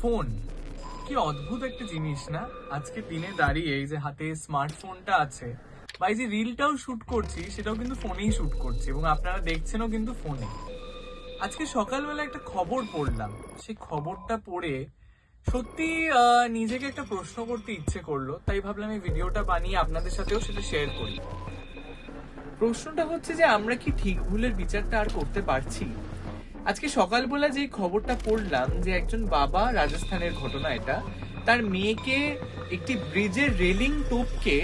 Phone কি অদ্ভুত একটা জিনিস না। আজকে দিনে দাঁড়িয়ে এই যে হাতে স্মার্টফোনটা আছে বা এই যে রিলটাও শুট করছি সেটাও কিন্তু ফোনেই শুট করছি এবং আপনারা দেখছেনও কিন্তু ফোনে। আজকে সকালবেলা একটা খবর পড়লাম, সেই খবরটা পড়ে সত্যি নিজেকে একটা প্রশ্ন করতে ইচ্ছে করলো, তাই ভাবলাম এই ভিডিওটা বানিয়ে আপনাদের সাথেও সেটা শেয়ার করি। প্রশ্নটা হচ্ছে যে আমরা কি ঠিক ভুলের বিচারটা আর করতে পারছি? আজকে সকালবেলা যে খবরটা পড়লাম যে একজন বাবা, রাজস্থানের ঘটনা এটা, তার মেয়েকে একটি ব্রিজের রেলিং টপকে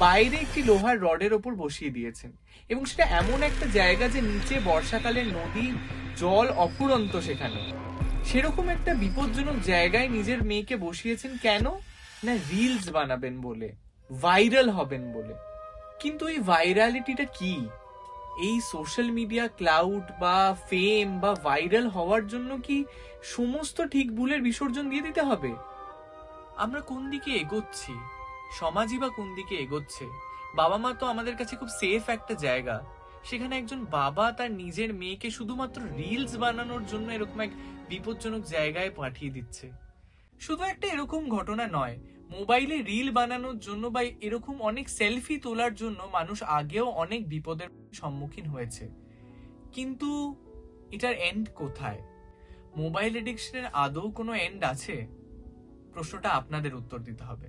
বাইরে একটি লোহার রডের ওপর বসিয়ে দিয়েছেন এবং সেটা এমন একটা জায়গা যে নিচে বর্ষাকালে নদী, জল অফুরন্ত সেখানে। সেরকম একটা বিপজ্জনক জায়গায় নিজের মেয়েকে বসিয়েছেন কেন? না রিলস বানাবেন বলে, ভাইরাল হবেন বলে। কিন্তু এই ভাইরালিটিটা কি? এই সোশ্যাল মিডিয়া ক্লাউড বা ফেম বা ভাইরাল হওয়ার জন্য কি সমস্ত ঠিক ভুলের বিসর্জন দিয়ে দিতে হবে? আমরা কোন দিকে এগোচ্ছি? সমাজই বা কোন দিকে এগোচ্ছে? বাবা মা তো আমাদের কাছে খুব সেফ একটা জায়গা, সেখানে একজন বাবা তার নিজের মেয়েকে শুধুমাত্র রিলস বানানোর জন্য এরকম এক বিপজ্জনক জায়গায় পাঠিয়ে দিচ্ছে। শুধু একটা এরকম ঘটনা নয়, মোবাইলে রিল বানানোর জন্য বা এরকম অনেক সেলফি তোলার জন্য মানুষ আগেও অনেক বিপদের সম্মুখীন হয়েছে। কিন্তু এটার এন্ড কোথায়? মোবাইল এডিকশনের আদৌ কোনো এন্ড আছে? প্রশ্নটা আপনাদের উত্তর দিতে হবে।